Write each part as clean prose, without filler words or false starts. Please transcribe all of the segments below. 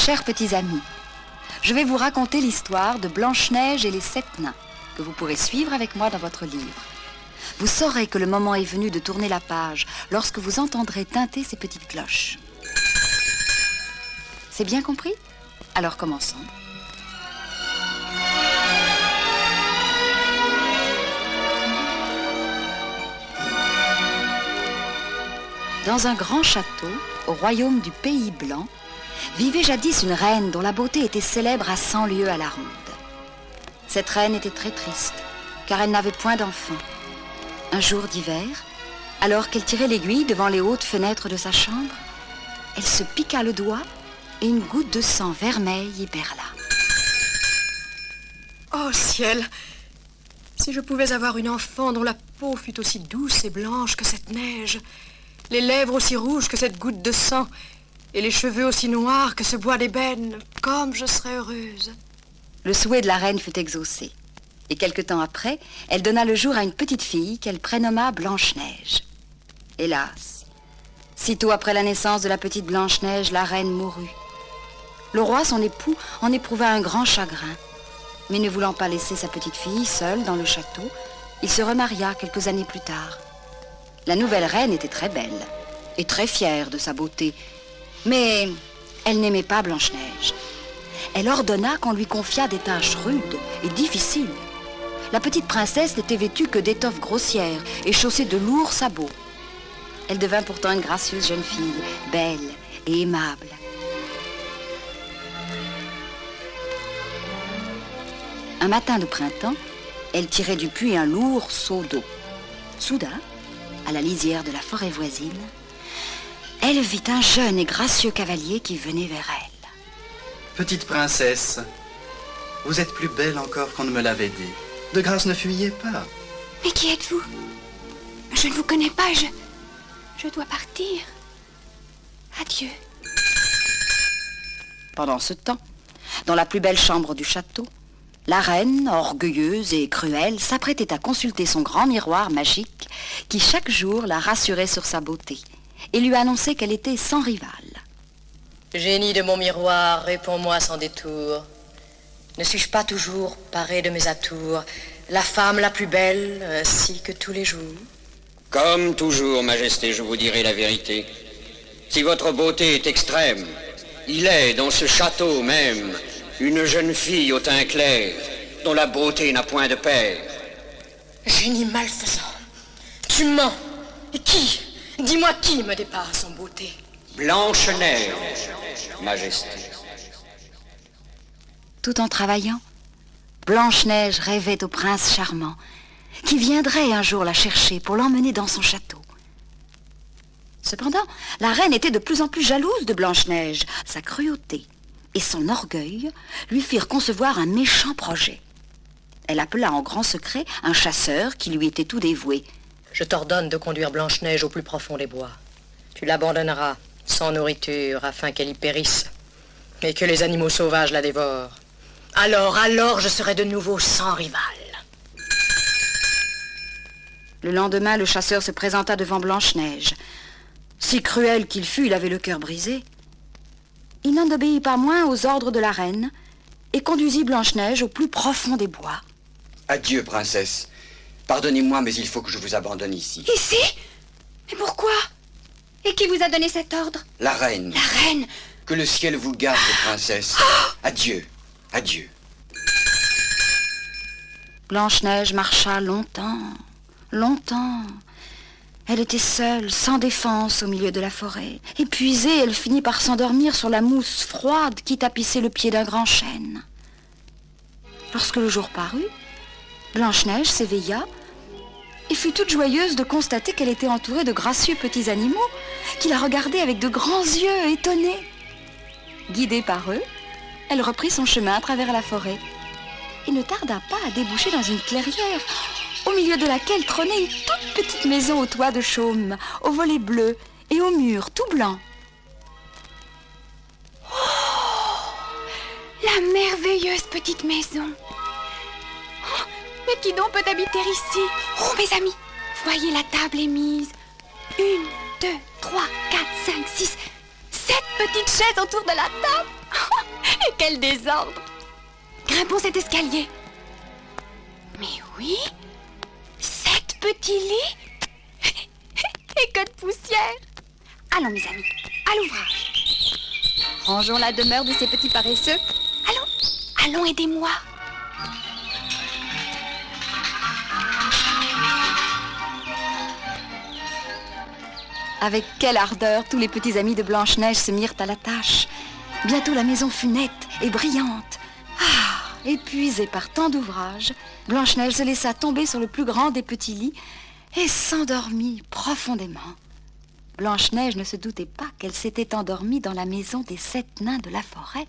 chers petits amis, je vais vous raconter l'histoire de Blanche-Neige et les 7 nains, que vous pourrez suivre avec moi dans votre livre. Vous saurez que le moment est venu de tourner la page lorsque vous entendrez tinter ces petites cloches. C'est bien compris? Alors commençons. Dans un grand château, au royaume du Pays Blanc, vivait jadis une reine dont la beauté était célèbre à 100 lieues à la ronde. Cette reine était très triste, car elle n'avait point d'enfant. Un jour d'hiver, alors qu'elle tirait l'aiguille devant les hautes fenêtres de sa chambre, elle se piqua le doigt et une goutte de sang vermeil y perla. Oh ciel! Si je pouvais avoir une enfant dont la peau fût aussi douce et blanche que cette neige, les lèvres aussi rouges que cette goutte de sang, et les cheveux aussi noirs que ce bois d'ébène, comme je serais heureuse. Le souhait de la reine fut exaucé. Et quelque temps après, elle donna le jour à une petite fille qu'elle prénomma Blanche-Neige. Hélas, sitôt après la naissance de la petite Blanche-Neige, la reine mourut. Le roi, son époux, en éprouva un grand chagrin. Mais ne voulant pas laisser sa petite fille seule dans le château, il se remaria quelques années plus tard. La nouvelle reine était très belle et très fière de sa beauté, mais elle n'aimait pas Blanche-Neige. Elle ordonna qu'on lui confiât des tâches rudes et difficiles. La petite princesse n'était vêtue que d'étoffes grossières et chaussée de lourds sabots. Elle devint pourtant une gracieuse jeune fille, belle et aimable. Un matin de printemps, elle tirait du puits un lourd seau d'eau. Soudain, à la lisière de la forêt voisine, elle vit un jeune et gracieux cavalier qui venait vers elle. Petite princesse, vous êtes plus belle encore qu'on ne me l'avait dit. De grâce, ne fuyez pas. Mais qui êtes-vous? Je ne vous connais pas, je dois partir. Adieu. Pendant ce temps, dans la plus belle chambre du château, la reine, orgueilleuse et cruelle, s'apprêtait à consulter son grand miroir magique qui chaque jour la rassurait sur sa beauté et lui annonçait qu'elle était sans rival. Génie de mon miroir, réponds-moi sans détour. Ne suis-je pas toujours parée de mes atours, la femme la plus belle, ainsi que tous les jours? Comme toujours, Majesté, je vous dirai la vérité. Si votre beauté est extrême, il est dans ce château même une jeune fille au teint clair, dont la beauté n'a point de pair. Génie malfaisant, tu mens. Et qui? Dis-moi qui me dépasse en beauté? Blanche-Neige, Majesté. Tout en travaillant, Blanche-Neige rêvait au prince charmant qui viendrait un jour la chercher pour l'emmener dans son château. Cependant, la reine était de plus en plus jalouse de Blanche-Neige. Sa cruauté et son orgueil lui firent concevoir un méchant projet. Elle appela en grand secret un chasseur qui lui était tout dévoué. Je t'ordonne de conduire Blanche-Neige au plus profond des bois. Tu l'abandonneras sans nourriture afin qu'elle y périsse et que les animaux sauvages la dévorent. Alors je serai de nouveau sans rival. Le lendemain, le chasseur se présenta devant Blanche-Neige. Si cruel qu'il fût, il avait le cœur brisé. Il n'en obéit pas moins aux ordres de la reine et conduisit Blanche-Neige au plus profond des bois. Adieu, princesse. Pardonnez-moi, mais il faut que je vous abandonne ici. Ici? Mais pourquoi? Et qui vous a donné cet ordre? La reine. La reine? Que le ciel vous garde, princesse. Adieu, adieu. Blanche-Neige marcha longtemps, longtemps. Elle était seule, sans défense, au milieu de la forêt. Épuisée, elle finit par s'endormir sur la mousse froide qui tapissait le pied d'un grand chêne. Lorsque le jour parut, Blanche-Neige s'éveilla et fut toute joyeuse de constater qu'elle était entourée de gracieux petits animaux qui la regardaient avec de grands yeux étonnés. Guidée par eux, elle reprit son chemin à travers la forêt et ne tarda pas à déboucher dans une clairière au milieu de laquelle trônait une toute petite maison au toit de chaume, aux volets bleus et aux murs tout blancs. Oh, la merveilleuse petite maison. Oh, mais qui donc peut habiter ici? Oh, mes amis, voyez, la table est mise. 1, 2, 3, 4, 5, 6, 7 petites chaises autour de la table. Et quel désordre! Grimpons cet escalier. Mais oui, 7 petits lits. Et que de poussière! Allons, mes amis, à l'ouvrage. Rangeons la demeure de ces petits paresseux. Allons, aidez-moi. Avec quelle ardeur tous les petits amis de Blanche-Neige se mirent à la tâche. Bientôt la maison fut nette et brillante. Ah, épuisée par tant d'ouvrages, Blanche-Neige se laissa tomber sur le plus grand des petits lits et s'endormit profondément. Blanche-Neige ne se doutait pas qu'elle s'était endormie dans la maison des 7 nains de la forêt.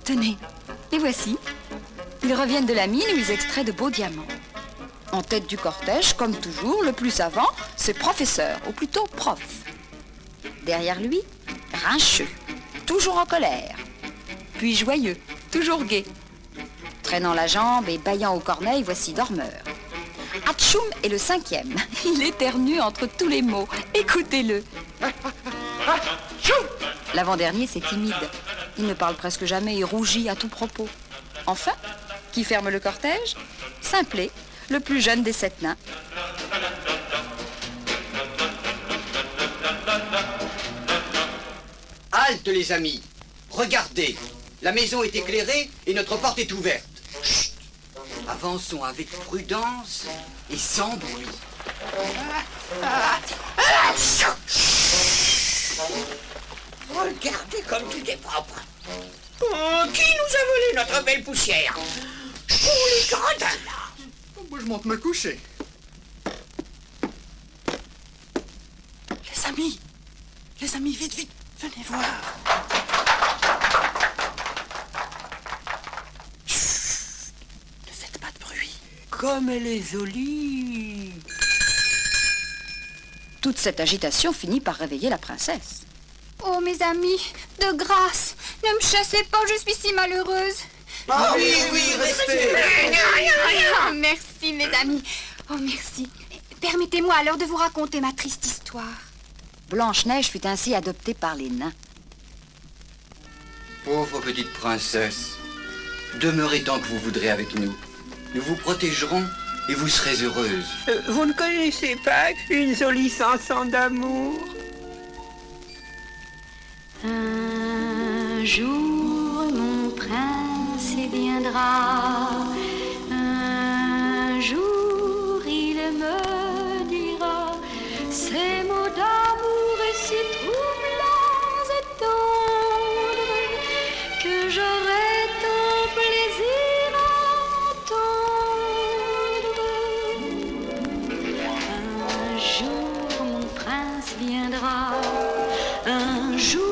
Tenez, les voici. Ils reviennent de la mine où ils extraient de beaux diamants. En tête du cortège, comme toujours, le plus savant, c'est professeur, ou plutôt prof. Derrière lui, grincheux, toujours en colère. Puis joyeux, toujours gai. Traînant la jambe et bâillant au corneille, voici dormeur. Hatchoum est le 5e. Il éternue entre tous les mots. Écoutez-le. L'avant-dernier, c'est timide. Il ne parle presque jamais et rougit à tout propos. Enfin, qui ferme le cortège? Simplet, le plus jeune des 7 nains. Halte, les amis. Regardez. La maison est éclairée et notre porte est ouverte. Chut. Avançons avec prudence et sans bruit. Regardez comme tout est propre. Oh, qui nous a volé notre belle poussière? Oh, les gradins, là. Moi, je monte me coucher. Les amis, vite, vite, venez voir. Chut, ne faites pas de bruit. Comme elle est jolie. Toute cette agitation finit par réveiller la princesse. Oh, mes amis, de grâce, ne me chassez pas, je suis si malheureuse. Ah oui, restez. Oh, merci, mes amis. Oh, merci. Permettez-moi alors de vous raconter ma triste histoire. Blanche-Neige fut ainsi adoptée par les nains. Pauvre petite princesse, demeurez tant que vous voudrez avec nous. Nous vous protégerons et vous serez heureuse. Vous ne connaissez pas une jolie chanson d'amour? Un jour mon prince viendra, un jour il me dira ces mots d'amour et si troublants et tendres que j'aurai tant plaisir à entendre. Un jour mon prince viendra, un jour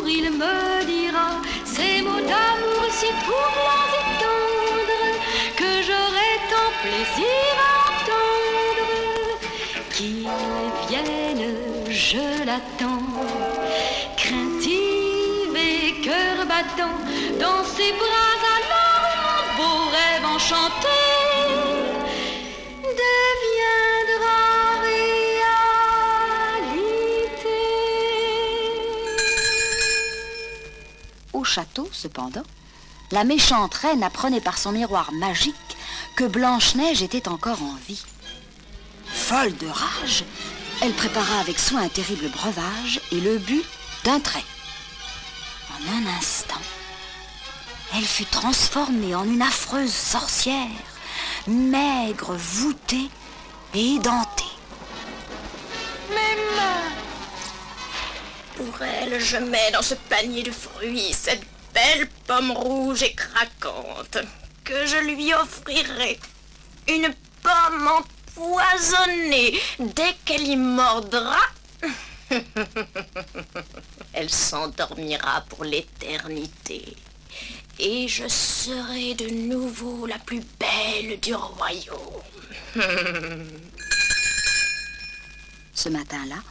il me dira ces mots d'amour si troublants et tendres que j'aurai tant plaisir à entendre. Qu'il vienne, je l'attends, craintive et cœur battant, dans ses bras alors mon beau rêve enchanté deviendra Au château, cependant, la méchante reine apprenait par son miroir magique que Blanche-Neige était encore en vie. Folle de rage, elle prépara avec soin un terrible breuvage et le but d'un trait. En un instant, elle fut transformée en une affreuse sorcière, maigre, voûtée et édentée. Mes mains! Pour elle, je mets dans ce panier de fruits cette belle pomme rouge et craquante que je lui offrirai. Une pomme empoisonnée. Dès qu'elle y mordra, elle s'endormira pour l'éternité. Et je serai de nouveau la plus belle du royaume. Ce matin-là,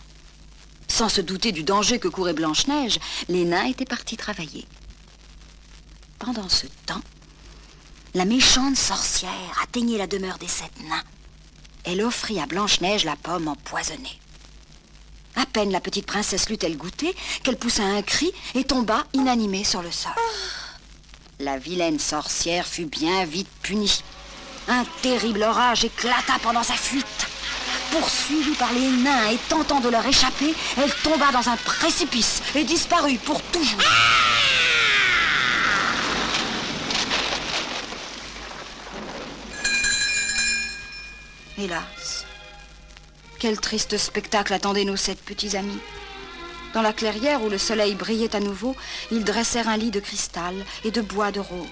sans se douter du danger que courait Blanche-Neige, les nains étaient partis travailler. Pendant ce temps, la méchante sorcière atteignait la demeure des 7 nains. elle offrit à Blanche-Neige la pomme empoisonnée. À peine la petite princesse l'eut-elle goûtée qu'elle poussa un cri et tomba inanimée sur le sol. La vilaine sorcière fut bien vite punie. Un terrible orage éclata pendant sa fuite. Poursuivie par les nains et tentant de leur échapper, elle tomba dans un précipice et disparut pour toujours. Hélas, quel triste spectacle attendait nos 7 petits amis. Dans la clairière où le soleil brillait à nouveau, ils dressèrent un lit de cristal et de bois de rose.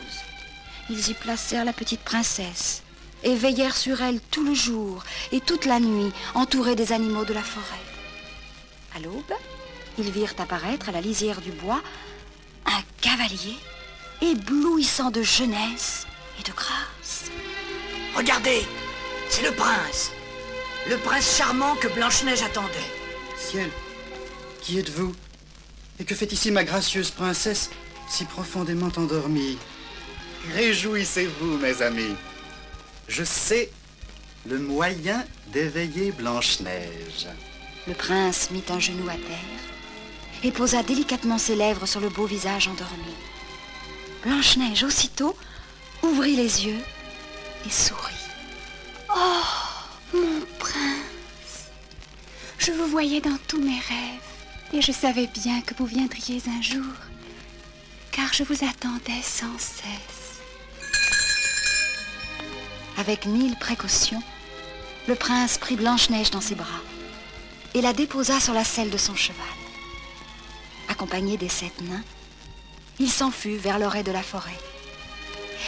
Ils y placèrent la petite princesse et veillèrent sur elle tout le jour et toute la nuit, entourés des animaux de la forêt. À l'aube, ils virent apparaître à la lisière du bois un cavalier éblouissant de jeunesse et de grâce. Regardez, c'est le prince charmant que Blanche-Neige attendait. Ciel, qui êtes-vous? Et que fait ici ma gracieuse princesse, si profondément endormie? Réjouissez-vous, mes amis. Je sais le moyen d'éveiller Blanche-Neige. Le prince mit un genou à terre et posa délicatement ses lèvres sur le beau visage endormi. Blanche-Neige, aussitôt, ouvrit les yeux et sourit. Oh, mon prince, je vous voyais dans tous mes rêves et je savais bien que vous viendriez un jour, car je vous attendais sans cesse. Avec 1000 précautions, le prince prit Blanche-Neige dans ses bras et la déposa sur la selle de son cheval. Accompagné des 7 nains, il s'en fut vers l'orée de la forêt.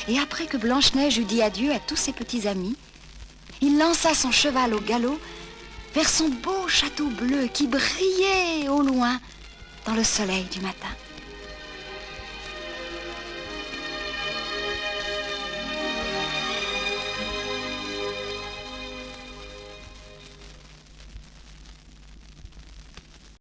Et après que Blanche-Neige eut dit adieu à tous ses petits amis, il lança son cheval au galop vers son beau château bleu qui brillait au loin dans le soleil du matin.